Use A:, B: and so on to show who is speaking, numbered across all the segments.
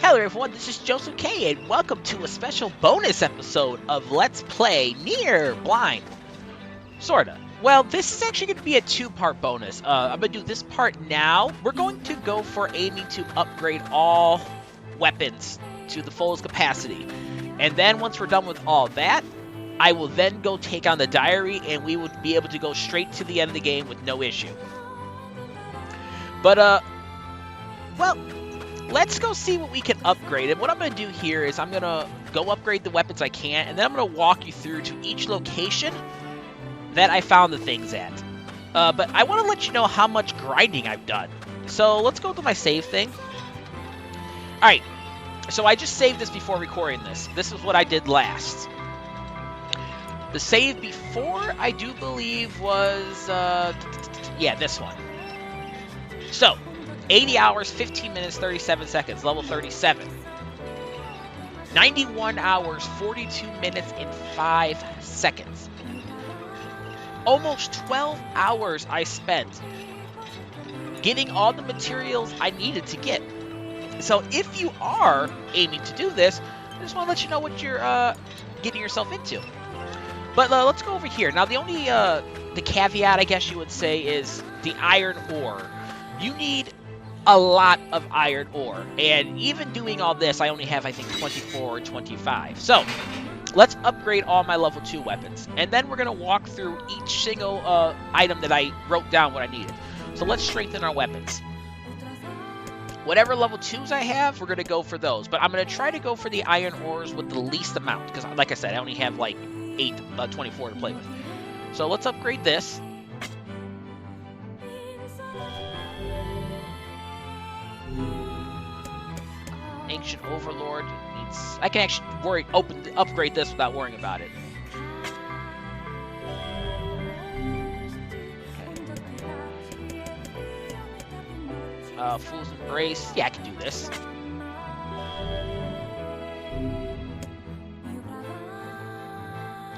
A: Hello everyone, this is Joseph K, and welcome to a special bonus episode of Let's Play NIER Blind. Sorta. Well, this is actually going to be a two-part bonus. I'm going to do this part now. We're going to go for aiming to upgrade all weapons to the fullest capacity. And then once we're done with all that, I will then go take on the diary, and we would be able to go straight to the end of the game with no issue. But, well, let's go see what we can upgrade. And what I'm going to do here is I'm going to go upgrade the weapons I can, and then I'm going to walk you through to each location that I found the things at. But I want to let you know how much grinding I've done. So let's go to my save thing. Alright, so I just saved this before recording this. This is what I did last. The save before, I do believe, was, yeah, this one. So, 80 hours, 15 minutes, 37 seconds, level 37. 91 hours, 42 minutes, and 5 seconds. Almost 12 hours I spent getting all the materials I needed to get. So if you are aiming to do this, I just want to let you know what you're getting yourself into. But let's go over here. Now the only the caveat, I guess you would say, is the iron ore. You need a lot of iron ore, and even doing all this, I only have, I think, 24 or 25. So, let's upgrade all my level 2 weapons, and then we're going to walk through each single item that I wrote down what I needed. So let's strengthen our weapons. Whatever level 2s I have, we're going to go for those, but I'm going to try to go for the iron ores with the least amount, because, like I said, I only have, like, 24 to play with. So let's upgrade this. Ancient Overlord needs. I can actually upgrade this without worrying about it. Okay. Fool's Embrace. Yeah, I can do this.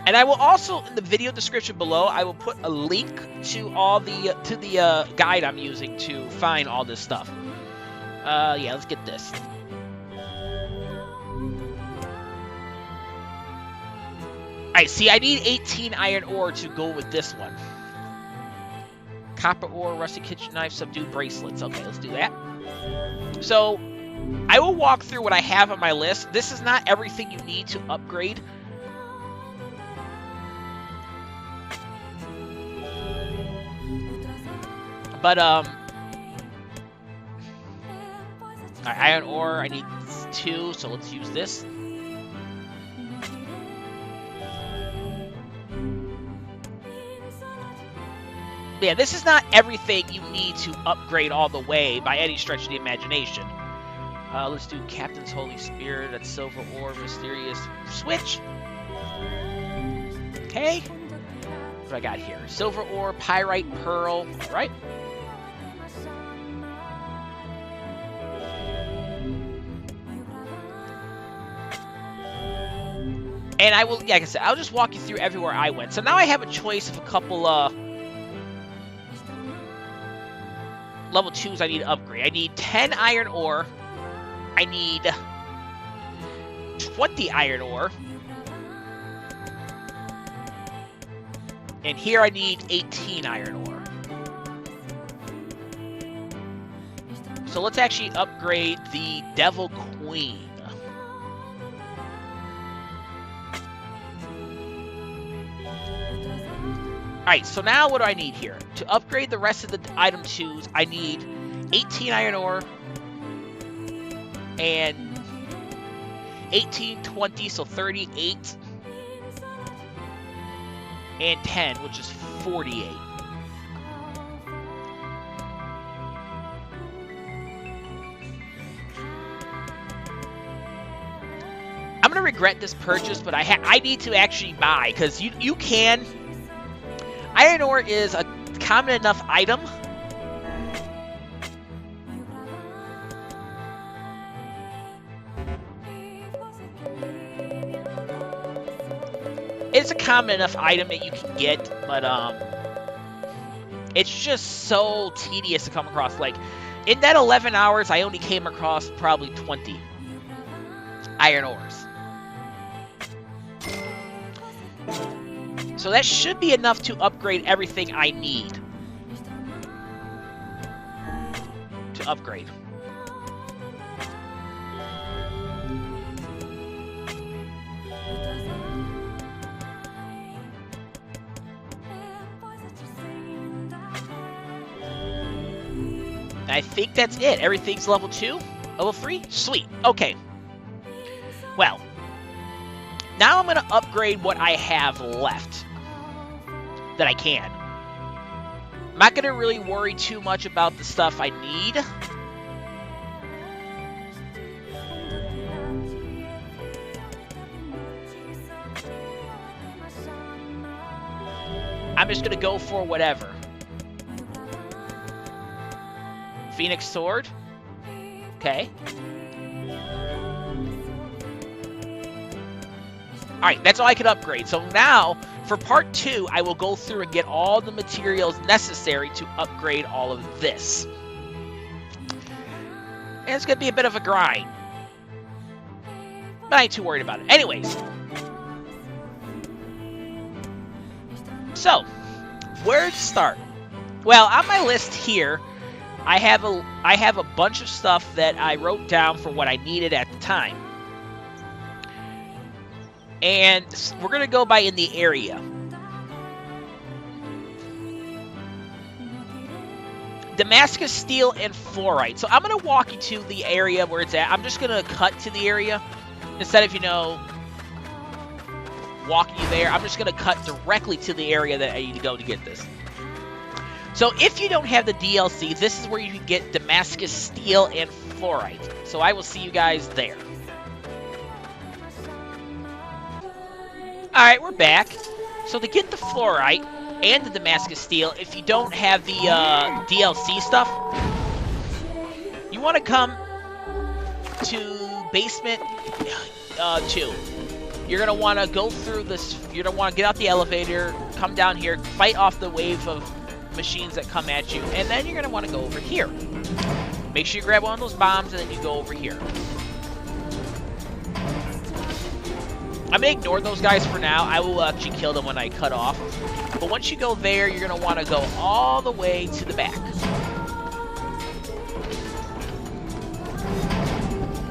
A: And I will also, in the video description below, I will put a link to all the guide I'm using to find all this stuff. Yeah, let's get this. Alright, see, I need 18 iron ore to go with this one. Copper ore, rusty kitchen knife, subdued bracelets. Okay, let's do that. So, I will walk through what I have on my list. This is not everything you need to upgrade. But, iron ore, I need 2, so let's use this. Yeah, this is not everything you need to upgrade all the way by any stretch of the imagination. Let's do Captain's Holy Spirit, that's silver ore, mysterious switch. Okay. What do I got here? Silver ore, pyrite, pearl, right? And I will, like I said, I'll just walk you through everywhere I went. So now I have a choice of a couple, level 2s I need to upgrade. I need 10 iron ore. I need 20 iron ore. And here I need 18 iron ore. So let's actually upgrade the Devil Queen. Alright, so now what do I need here? To upgrade the rest of the item 2s, I need 18 iron ore and 18, 20, so 38, and 10, which is 48. I'm going to regret this purchase, but I need to actually buy, because you can... Iron ore is a common enough item. It's a common enough item that you can get, but it's just so tedious to come across. Like, in that 11 hours, I only came across probably 20. iron ores. So that should be enough to upgrade everything I need to upgrade. I think that's it. Everything's level 2? Level 3? Sweet. Okay. Well, now I'm going to upgrade what I have left that I can. I'm not going to really worry too much about the stuff I need. I'm just going to go for whatever. Phoenix Sword. Okay. Alright, that's all I can upgrade. So now, for part 2, I will go through and get all the materials necessary to upgrade all of this. And it's going to be a bit of a grind. But I ain't too worried about it. Anyways. So, where to start? Well, on my list here, I have a bunch of stuff that I wrote down for what I needed at the time. And we're going to go by in the area. Damascus steel and fluorite. So I'm going to walk you to the area where it's at. I'm just going to cut to the area. Instead of, you know, walking you there, I'm just going to cut directly to the area that I need to go to get this. So if you don't have the DLC, this is where you can get Damascus steel and fluorite. So I will see you guys there. Alright, we're back. So to get the fluorite and the Damascus steel, if you don't have the DLC stuff, you want to come to basement 2. You're going to want to go through this, you're going to want to get out the elevator, come down here, fight off the wave of machines that come at you, and then you're going to want to go over here. Make sure you grab one of those bombs, and then you go over here. I'm going to ignore those guys for now. I will actually kill them when I cut off. But once you go there, you're going to want to go all the way to the back.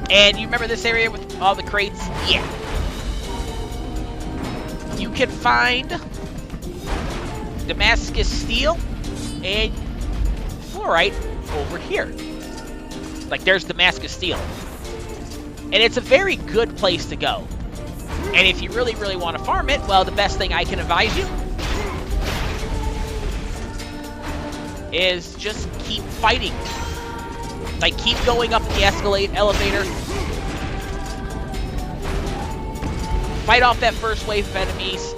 A: And you remember this area with all the crates? Yeah. You can find Damascus steel and fluorite over here. Like, there's Damascus steel. And it's a very good place to go. And if you really, really want to farm it, well, the best thing I can advise you is just keep fighting. Like, keep going up the elevator. Fight off that first wave of enemies.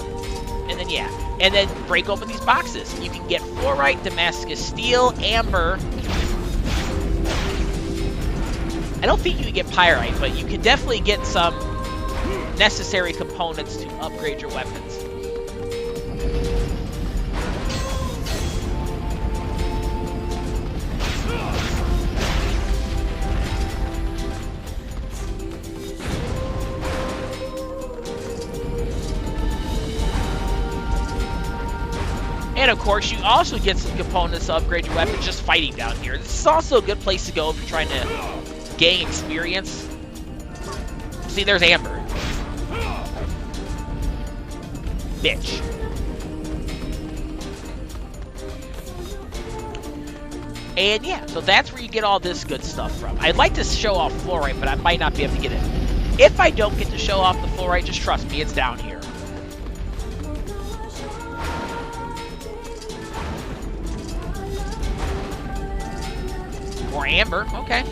A: And then, yeah. And then break open these boxes. You can get fluorite, Damascus steel, amber. I don't think you can get pyrite, but you can definitely get some necessary components to upgrade your weapons. And of course, you also get some components to upgrade your weapon just fighting down here. This is also a good place to go if you're trying to gain experience. See, there's Amber. Bitch. And yeah, so that's where you get all this good stuff from. I'd like to show off fluorite, but I might not be able to get it. If I don't get to show off the fluorite, just trust me, it's down here. More amber, okay.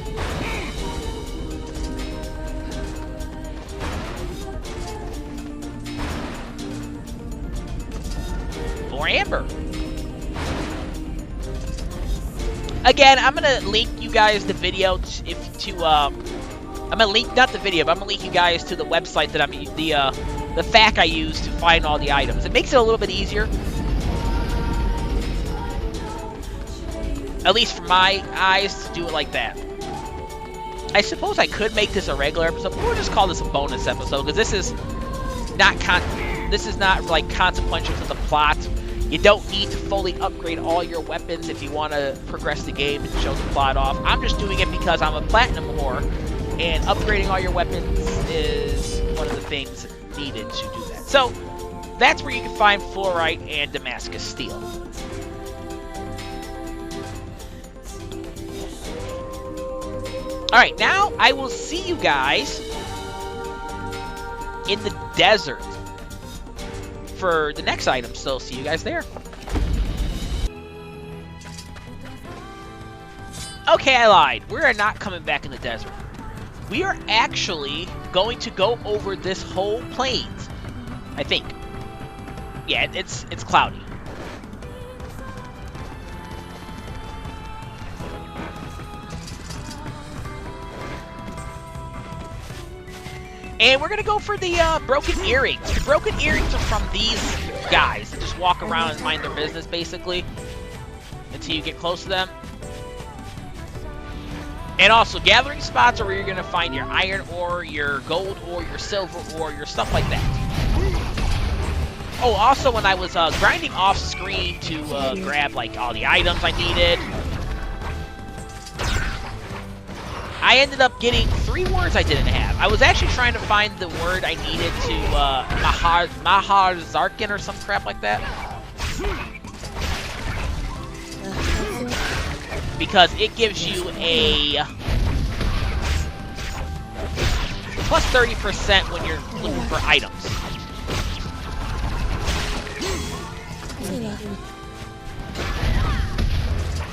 A: More amber. Again, I'm gonna link you guys the video I'm gonna link, not the video, but I'm gonna link you guys to the website that the FAQ I use to find all the items. It makes it a little bit easier. At least for my eyes, to do it like that. I suppose I could make this a regular episode, but we'll just call this a bonus episode because this is not like consequential to the plot. You don't need to fully upgrade all your weapons if you want to progress the game and show the plot off. I'm just doing it because I'm a platinum whore, and upgrading all your weapons is one of the things needed to do that. So that's where you can find fluorite and Damascus steel. Alright, now I will see you guys in the desert for the next item, so see you guys there. Okay, I lied. We are not coming back in the desert. We are actually going to go over this whole plains, I think. Yeah, it's cloudy. And we're going to go for the broken earrings. The broken earrings are from these guys that just walk around and mind their business, basically, until you get close to them. And also, gathering spots are where you're going to find your iron ore, your gold ore, your silver ore, your stuff like that. Oh, also, when I was grinding off screen to grab like all the items I needed, I ended up getting 3 words I didn't have. I was actually trying to find the word I needed to Mahar Zarkin or some crap like that. Because it gives you a plus 30% when you're looking for items.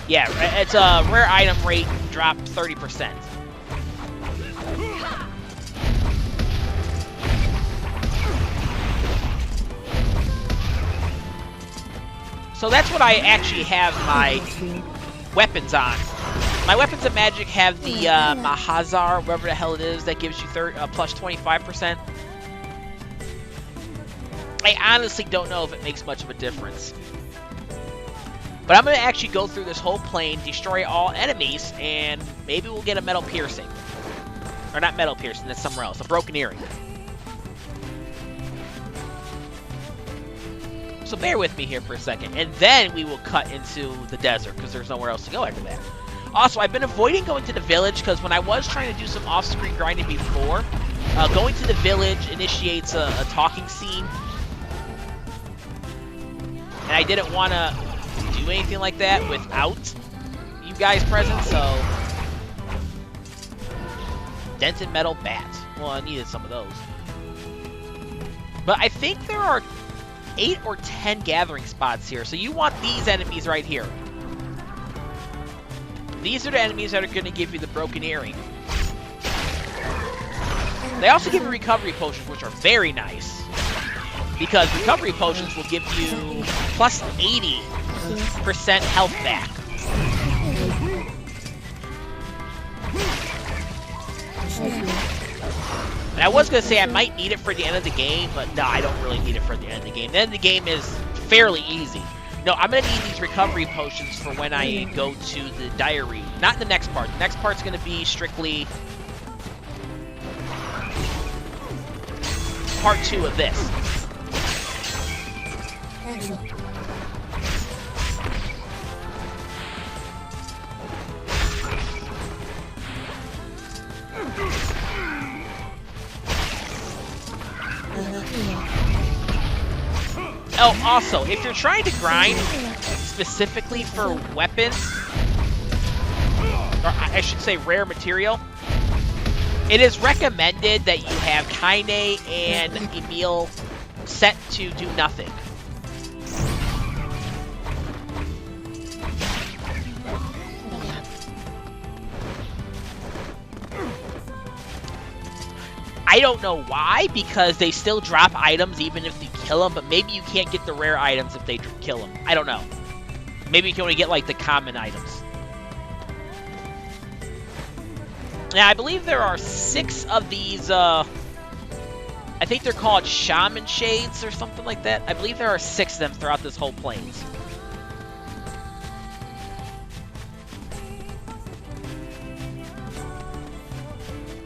A: Yeah, it's a rare item rate dropped 30%. So that's what I actually have my weapons on. My weapons of magic have the Mahazar, whatever the hell it is, that gives you plus 25%. I honestly don't know if it makes much of a difference. But I'm going to actually go through this whole plane, destroy all enemies, and maybe we'll get a metal piercing. Or not metal piercing, that's somewhere else. A broken earring. So bear with me here for a second, and then we will cut into the desert, because there's nowhere else to go after that. Also, I've been avoiding going to the village, because when I was trying to do some off-screen grinding before, going to the village initiates a talking scene. And I didn't want to do anything like that without you guys present, so... Dented metal bats. Well, I needed some of those. But I think there are 8 or 10 gathering spots here, so you want these enemies right here. These are the enemies that are going to give you the broken earring. They also give you recovery potions, which are very nice, because recovery potions will give you plus 80% health back. And I was going to say I might need it for the end of the game, but no, I don't really need it for the end of the game. The end of the game is fairly easy. No, I'm going to need these recovery potions for when I go to the diary. Not in the next part. The next part's going to be strictly part 2 of this. Oh, also, if you're trying to grind specifically for weapons, or I should say rare material, it is recommended that you have Kaine and Emil set to do nothing. I don't know why, because they still drop items even if you kill them, but maybe you can't get the rare items if they kill them. I don't know. Maybe you can only get, like, the common items. Now, I believe there are 6 of these, I think they're called Shaman Shades or something like that. I believe there are 6 of them throughout this whole plains.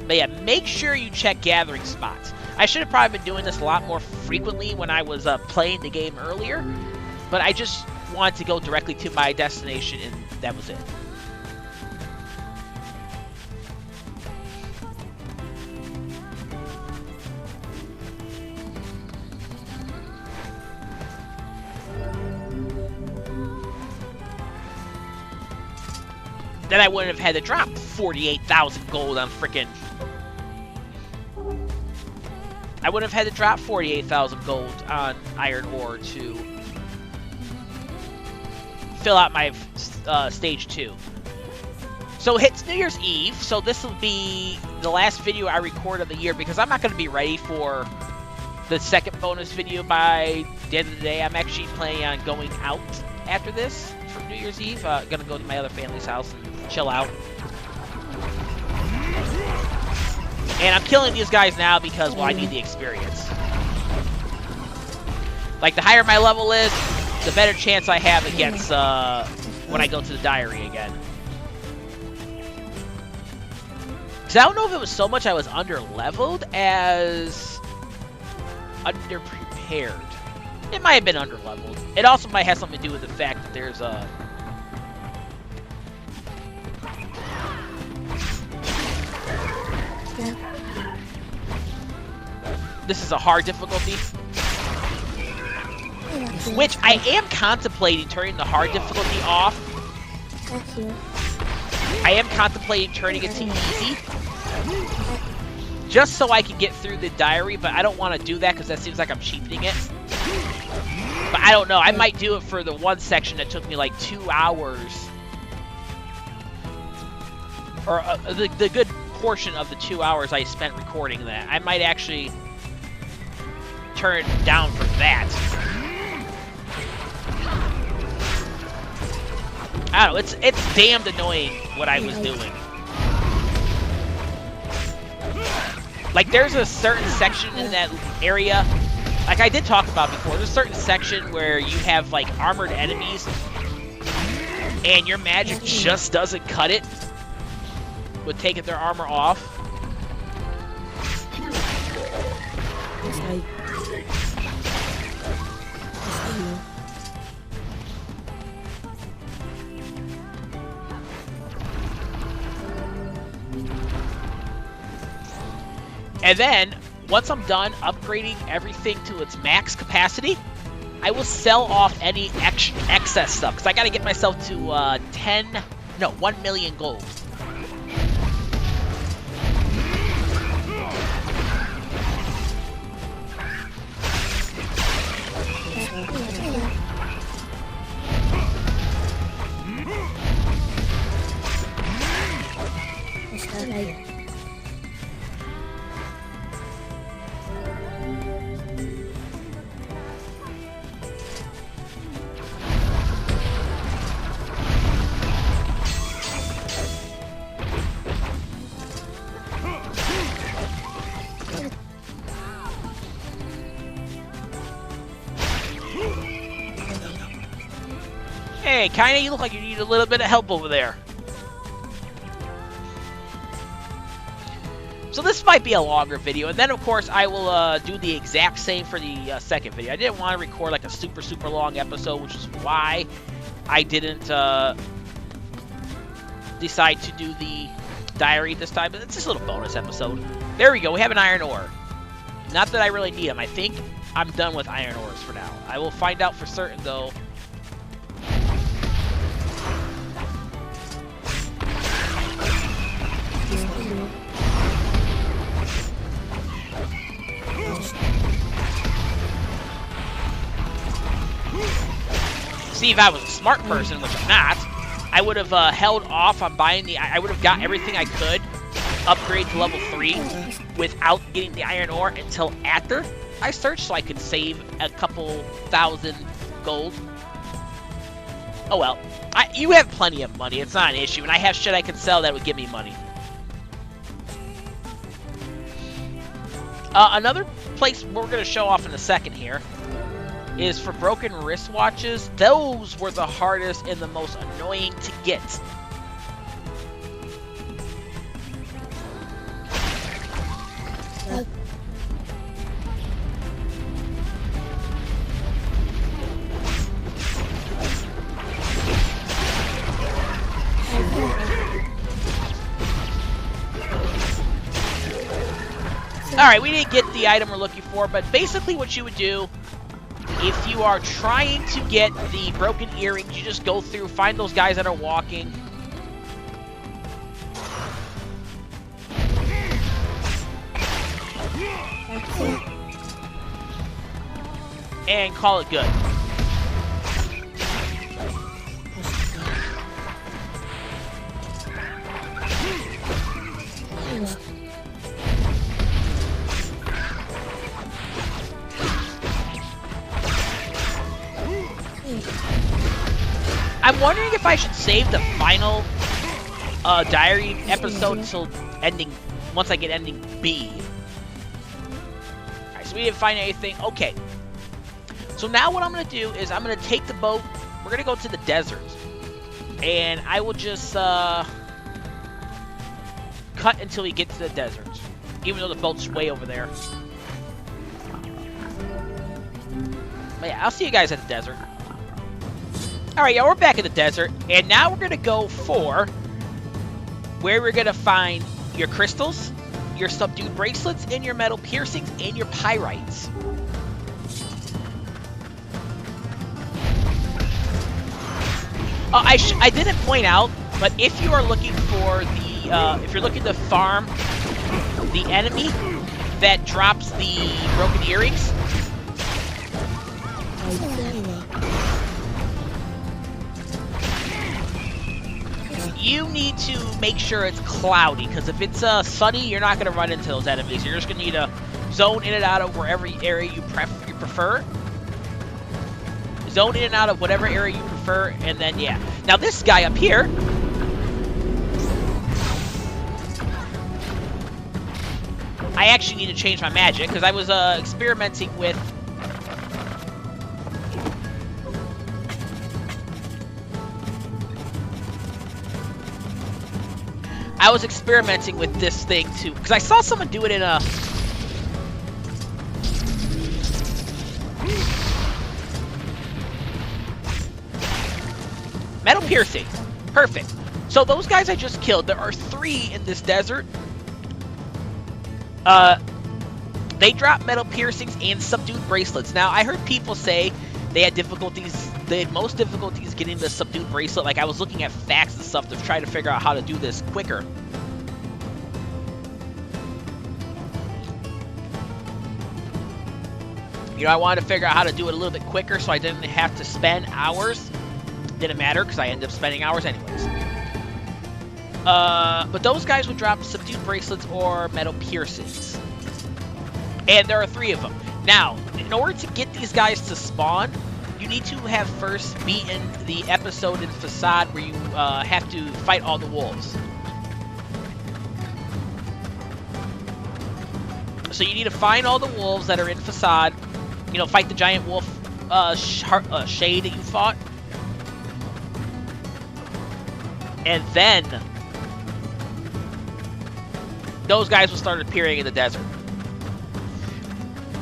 A: But yeah, make sure you check gathering spots. I should have probably been doing this a lot more frequently when I was playing the game earlier, but I just wanted to go directly to my destination, and that was it. Then I wouldn't have had to drop 48,000 gold on frickin'... I wouldn't have had to drop 48,000 gold on iron ore to fill out my stage 2. So it's New Year's Eve, so this will be the last video I record of the year because I'm not going to be ready for the second bonus video by the end of the day. I'm actually planning on going out after this for New Year's Eve. Gonna go to my other family's house and chill out. And I'm killing these guys now because, well, I need the experience. Like, the higher my level is, the better chance I have against when I go to the diary again. Because I don't know if it was so much I was under-leveled as under-prepared. It might have been under-leveled. It also might have something to do with the fact that there's a... This is a hard difficulty. Which I am contemplating turning the hard difficulty off. I am contemplating turning it to easy. Just so I can get through the diary, but I don't want to do that because that seems like I'm cheapening it. But I don't know. I might do it for the one section that took me like 2 hours. Or the good portion of the 2 hours I spent recording that. I might actually turn it down for that. I don't know. It's damned annoying what I was doing. Like, there's a certain section in that area, like I did talk about before, there's a certain section where you have, like, armored enemies, and your magic just doesn't cut it with taking their armor off. And then, once I'm done upgrading everything to its max capacity, I will sell off any excess stuff. Because I got to get myself to 1 million gold. Hey, kinda, you look like you need a little bit of help over there. So this might be a longer video, and then of course I will do the exact same for the second video. I didn't want to record like a super long episode, which is why I didn't decide to do the diary this time. But it's just a little bonus episode. There we go, we have an iron ore. Not that I really need them. I think I'm done with iron ores for now. I will find out for certain though. See, if I was a smart person, which I'm not, I would have held off on buying the... I would have got everything I could, upgrade to level 3, without getting the iron ore until after I searched, so I could save a couple thousand gold. Oh well. You have plenty of money, it's not an issue, and I have shit I can sell that would give me money. Another place we're going to show off in a second here is for broken wristwatches. Those were the hardest and the most annoying to get. Alright, we didn't get the item we're looking for, but basically what you would do, if you are trying to get the broken earrings, you just go through, find those guys that are walking. And call it good. I'm wondering if I should save the final diary episode until ending, once I get ending B. Alright, so we didn't find anything. Okay. So now what I'm going to do is I'm going to take the boat. We're going to go to the desert. And I will just cut until we get to the desert. Even though the boat's way over there. But yeah, I'll see you guys at the desert. Alright, yeah, we're back in the desert. And now we're going to go for where we're going to find your crystals, your subdued bracelets, and your metal piercings, and your pyrites. I didn't point out, but if you are looking for the, if you're looking to farm the enemy that drops the broken earrings, you need to make sure it's cloudy, because if it's sunny, you're not going to run into those enemies. You're just going to need to zone in and out of wherever area you prefer. Zone in and out of whatever area you prefer, and then, yeah. Now, this guy up here, I actually need to change my magic, because I was experimenting with... I was experimenting with this thing, too, because I saw someone do it in a... Metal piercing. Perfect. So those guys I just killed, there are 3 in this desert. They drop metal piercings and subdued bracelets. Now, I heard people say they had most difficulties getting the subdued bracelet. Like, I was looking at facts and stuff to try to figure out how to do this quicker. You know, I wanted to figure out how to do it a little bit quicker so I didn't have to spend hours. Didn't matter, because I ended up spending hours anyways. But those guys would drop subdued bracelets or metal piercings. And there are 3 of them. Now, in order to get these guys to spawn, you need to have first beaten the episode in Facade where you have to fight all the wolves. So you need to find all the wolves that are in Facade. You know, fight the giant wolf shade that you fought. And then those guys will start appearing in the desert.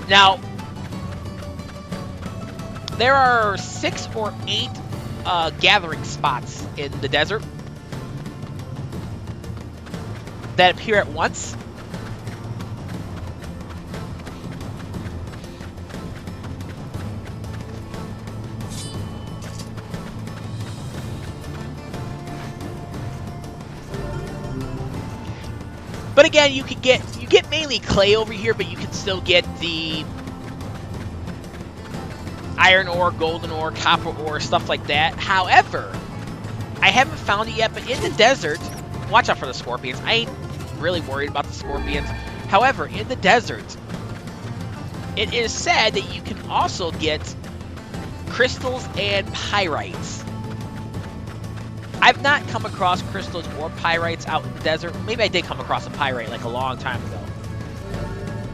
A: Now, there are 6 or 8 gathering spots in the desert that appear at once. But again, you get mainly clay over here, but you can still get the iron ore, golden ore, copper ore, stuff like that. However, I haven't found it yet, but in the desert, watch out for the scorpions. I ain't really worried about the scorpions. However, in the desert, it is said that you can also get crystals and pyrites. I've not come across crystals or pyrites out in the desert. Maybe I did come across a pyrite like a long time ago.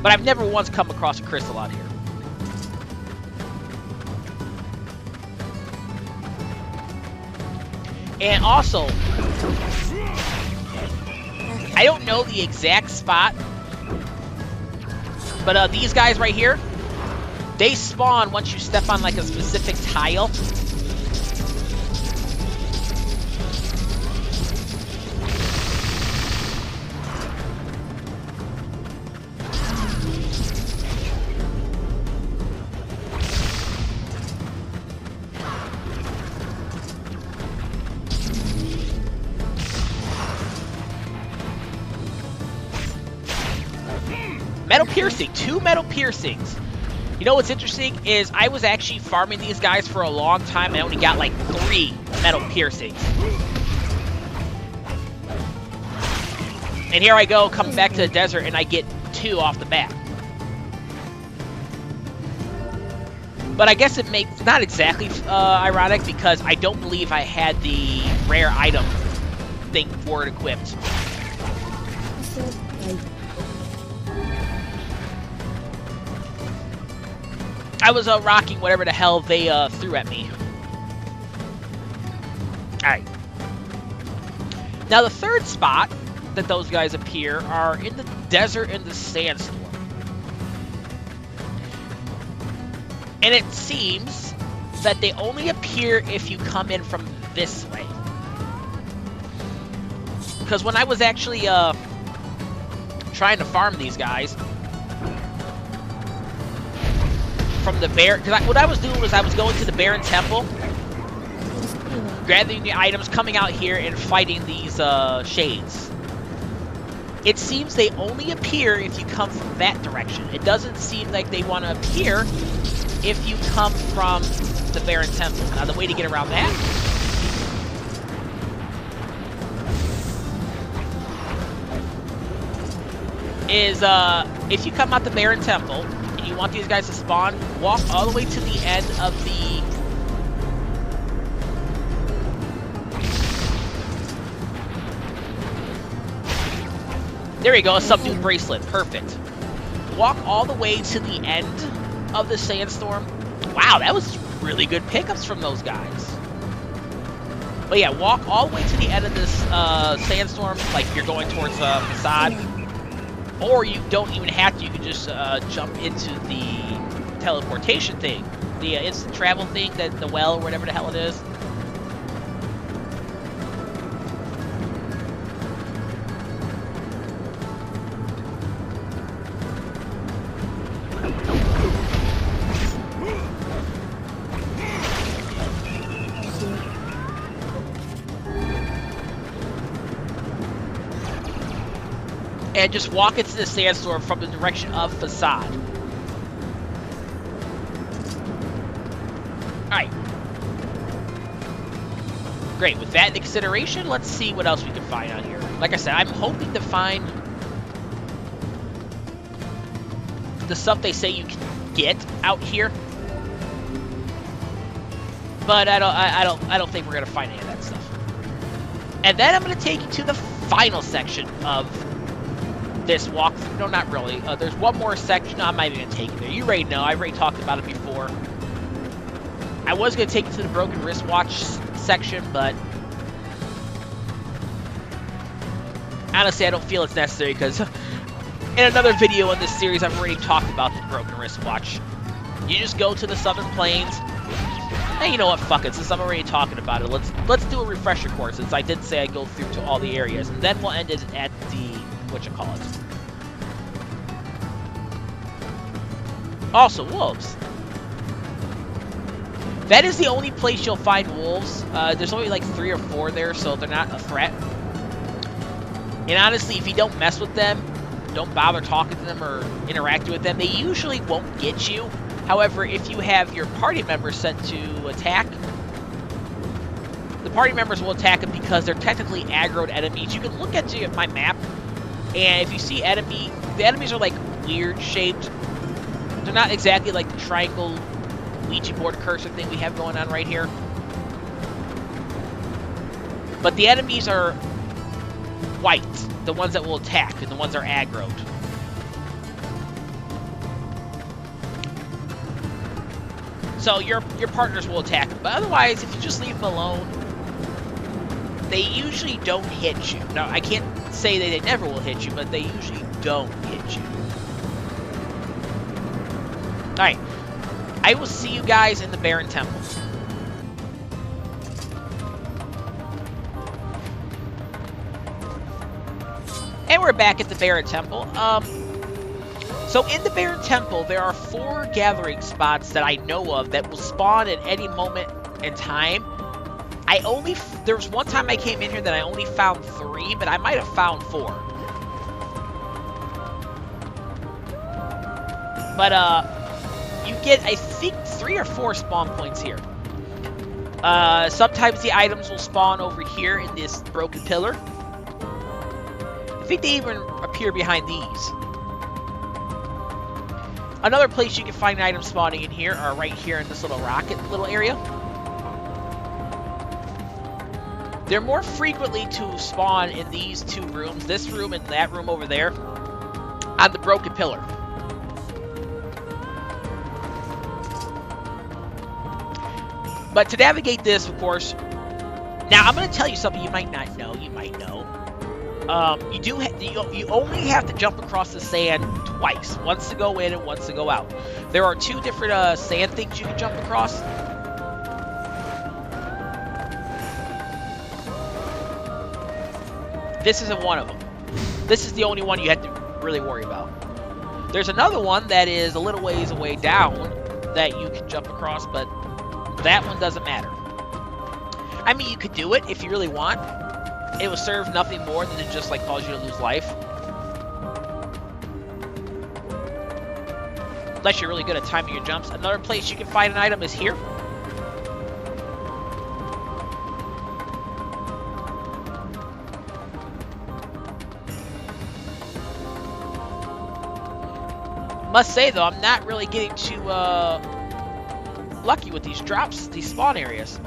A: But I've never once come across a crystal out here. And also, I don't know the exact spot But these guys right here, they spawn once you step on like a specific tile. Metal piercing, 2 metal piercings. You know what's interesting is I was actually farming these guys for a long time and I only got like 3 metal piercings. And here I go, coming back to the desert, and I get 2 off the bat. But I guess it makes not exactly ironic because I don't believe I had the rare item thing for it equipped. I was rocking whatever the hell they threw at me. Alright. Now the third spot that those guys appear are in the desert in the sandstorm. And it seems that they only appear if you come in from this way. Because when I was actually trying to farm these guys from the bear, because what I was doing was I was going to the Barren Temple, grabbing the items, coming out here and fighting these shades. It seems they only appear if you come from that direction. It doesn't seem like they want to appear if you come from the Barren Temple. Now the way to get around that is if you come out the Barren Temple and you want these guys to spawn, walk all the way to the end of the there you go, a subdued bracelet. Perfect. Walk all the way to the end of the sandstorm. Wow, that was really good pickups from those guys. But yeah, walk all the way to the end of this sandstorm, like you're going towards the facade. Or you don't even have to, you can just jump into the teleportation thing. The instant travel thing, that the well or whatever the hell it is. And just walk into the sandstorm from the direction of facade. Alright. Great, with that in consideration, let's see what else we can find out here. Like I said, I'm hoping to find the stuff they say you can get out here. But I don't think we're gonna find any of that stuff. And then I'm gonna take you to the final section of this walkthrough. No, not really. There's one more section. No, I'm not even going to take you there. You already know. I've already talked about it before. I was going to take you to the broken wristwatch section, but honestly, I don't feel it's necessary because in another video in this series, I've already talked about the broken wristwatch. You just go to the Southern Plains. Hey, you know what? Fuck it. Since I'm already talking about it, let's do a refresher course. Since I did say I go through to all the areas, and then we'll end it at the whatchamacallit. Also, wolves. That is the only place you'll find wolves. There's only like 3 or 4 there, so they're not a threat. And honestly, if you don't mess with them, don't bother talking to them or interacting with them, they usually won't get you. However, if you have your party members set to attack, the party members will attack them because they're technically aggroed enemies. You can look at my map, and if you see the enemies are like weird shaped. They're not exactly like the triangle Ouija board cursor thing we have going on right here. But the enemies are white, the ones that will attack, and the ones that are aggroed. So your partners will attack them. But otherwise, if you just leave them alone, they usually don't hit you. Now, I can't say that they never will hit you, but they usually don't hit you. Alright. I will see you guys in the Barren Temple. And we're back at the Barren Temple. So in the Barren Temple, there are 4 gathering spots that I know of that will spawn at any moment in time. There was one time I came in here that I only found 3, but I might have found 4. But, you get, I think, 3 or 4 spawn points here. Sometimes the items will spawn over here in this broken pillar. I think they even appear behind these. Another place you can find items spawning in here are right here in this little rocket little area. They're more frequently to spawn in these 2 rooms, this room and that room over there, on the broken pillar. But to navigate this, of course, now I'm going to tell you something you might not know. You might know. You only have to jump across the sand twice. Once to go in and once to go out. There are 2 different sand things you can jump across. This isn't one of them. This is the only one you have to really worry about. There's another one that is a little ways away down that you can jump across, but that one doesn't matter. I mean, you could do it if you really want. It will serve nothing more than to just, like, cause you to lose life. Unless you're really good at timing your jumps. Another place you can find an item is here. Must say, though, I'm not really getting too, lucky with these drops, these spawn areas.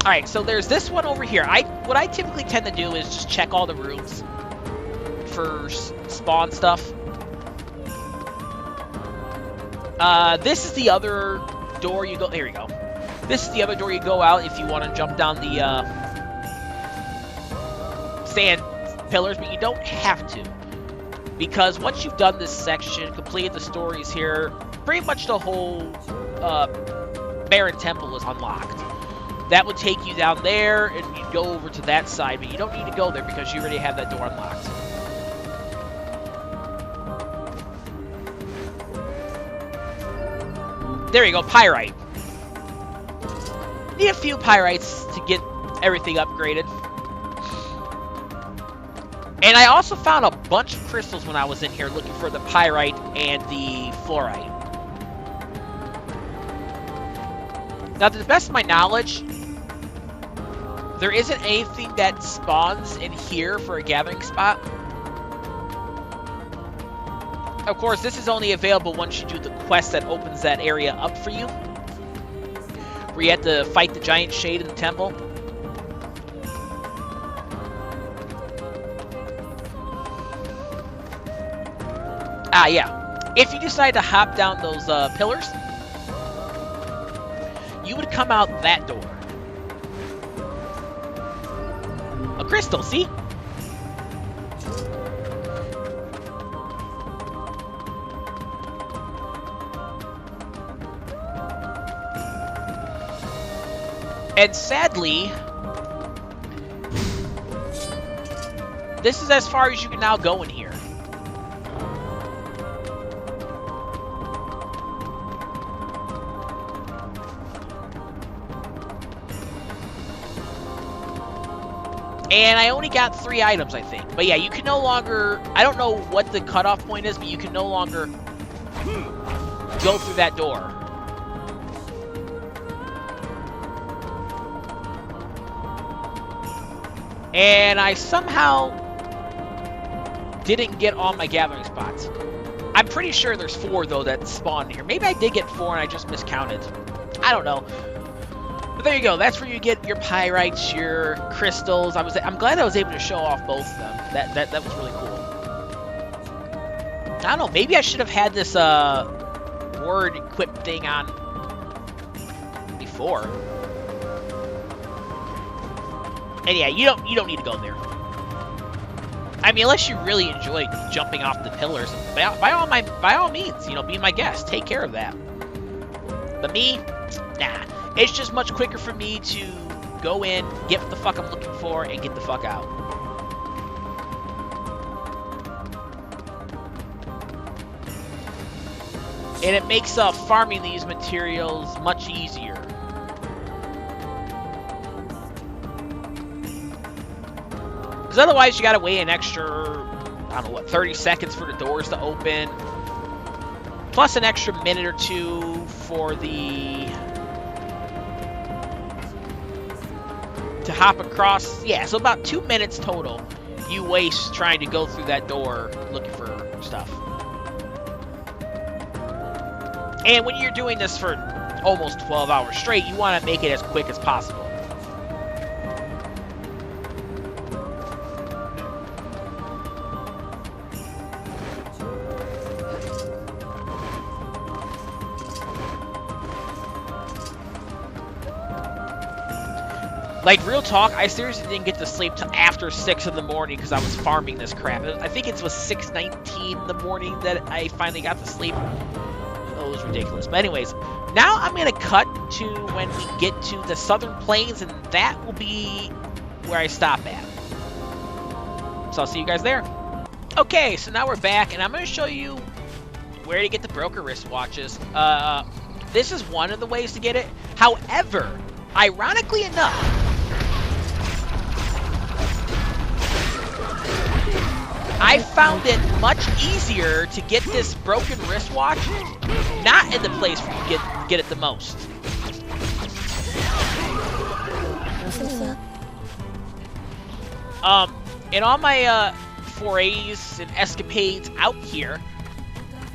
A: Alright, so there's this one over here. What I typically tend to do is just check all the rooms for spawn stuff. This is the other door you go... Here we go. This is the other door you go out if you want to jump down the sand pillars, but you don't have to. Because once you've done this section, completed the stories here, pretty much the whole Barren Temple is unlocked. That would take you down there, and you'd go over to that side, but you don't need to go there because you already have that door unlocked. There you go, Pyrite. Need a few Pyrites to get everything upgraded. And I also found a bunch of crystals when I was in here looking for the Pyrite and the Fluorite. Now, to the best of my knowledge, there isn't anything that spawns in here for a gathering spot. Of course, this is only available once you do the quest that opens that area up for you, where you have to fight the giant shade in the temple. Ah, yeah. If you decide to hop down those pillars, you would come out that door. A crystal, see? And sadly, this is as far as you can now go in here. And I only got 3 items, I think. But yeah, you can no longer... I don't know what the cutoff point is, but you can no longer go through that door. And I somehow didn't get all my gathering spots. I'm pretty sure there's 4, though, that spawn here. Maybe I did get 4 and I just miscounted. I don't know. But there you go. That's where you get your pyrites, your crystals. I'm glad I was able to show off both of them. That was really cool. I don't know. Maybe I should have had this word equip thing on before. And yeah, you don't need to go there. I mean, unless you really enjoy jumping off the pillars, by all means, you know, be my guest. Take care of that. But me, nah. It's just much quicker for me to go in, get what the fuck I'm looking for, and get the fuck out. And it makes farming these materials much easier. Because otherwise, you gotta wait an extra, I don't know what, 30 seconds for the doors to open. Plus an extra minute or two for to hop across. Yeah, so about 2 minutes total you waste trying to go through that door looking for stuff. And when you're doing this for almost 12 hours straight, you want to make it as quick as possible. Like, real talk, I seriously didn't get to sleep till after 6 in the morning because I was farming this crap. I think it was 6:19 in the morning that I finally got to sleep. Oh, it was ridiculous. But anyways, now I'm going to cut to when we get to the Southern Plains, and that will be where I stop at. So I'll see you guys there. Okay, so now we're back, and I'm going to show you where to get the broker wristwatches. This is one of the ways to get it. However, ironically enough, I found it much easier to get this broken wristwatch not in the place where you get it the most. In all my forays and escapades out here,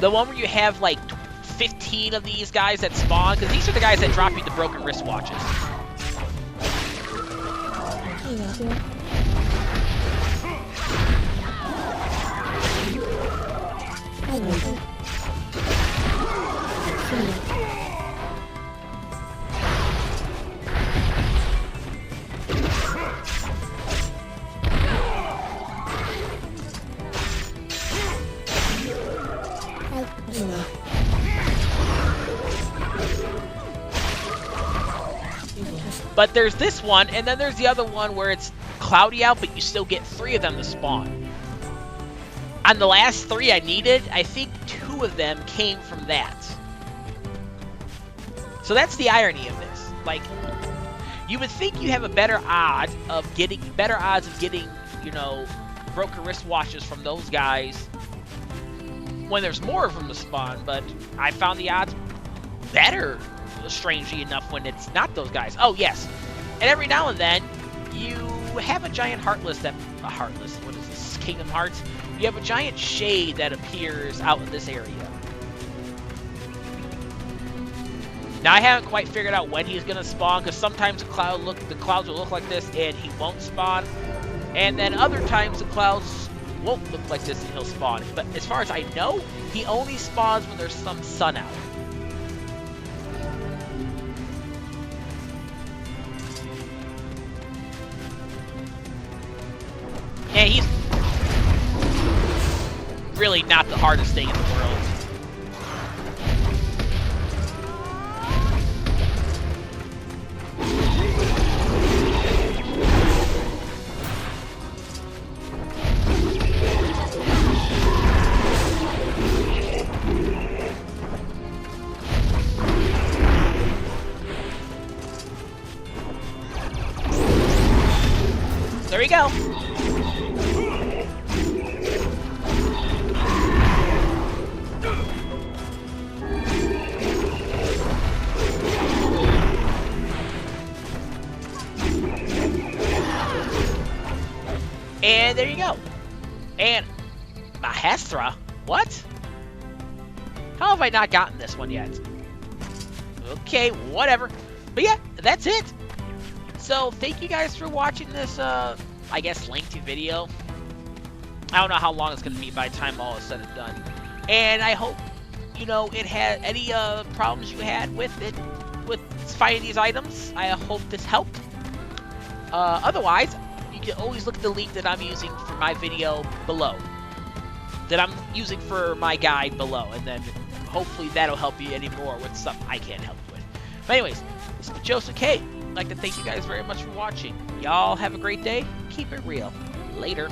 A: the one where you have like 15 of these guys that spawn, because these are the guys that drop you the broken wristwatches. But there's this one, and then there's the other one where it's cloudy out, but you still get 3 of them to spawn. On the last 3 I needed, I think 2 of them came from that. So that's the irony of this. Like, you would think you have a better odds of getting, you know, broken wristwatches from those guys when there's more of them to spawn, but I found the odds better, strangely enough, when it's not those guys. Oh, yes. And every now and then, you have a giant what is this, Kingdom Hearts? You have a giant shade that appears out in this area. Now, I haven't quite figured out when he's going to spawn, because sometimes the clouds will look like this and he won't spawn. And then other times the clouds won't look like this and he'll spawn. But as far as I know, he only spawns when there's some sun out. And he's really not the hardest thing in the world. There we go. And there you go. And Mahestra? What? How have I not gotten this one yet? Okay, whatever. But yeah, that's it. So thank you guys for watching this, I guess, lengthy video. I don't know how long it's going to be by the time all is said and done. And I hope, you know, it had any problems you had with it, with finding these items. I hope this helped. Otherwise, you can always look at the link that I'm using for my video below. That I'm using for my guide below. And then hopefully that'll help you anymore with stuff I can't help you with. But anyways, this is Joseph K. I'd like to thank you guys very much for watching. Y'all have a great day. Keep it real. Later.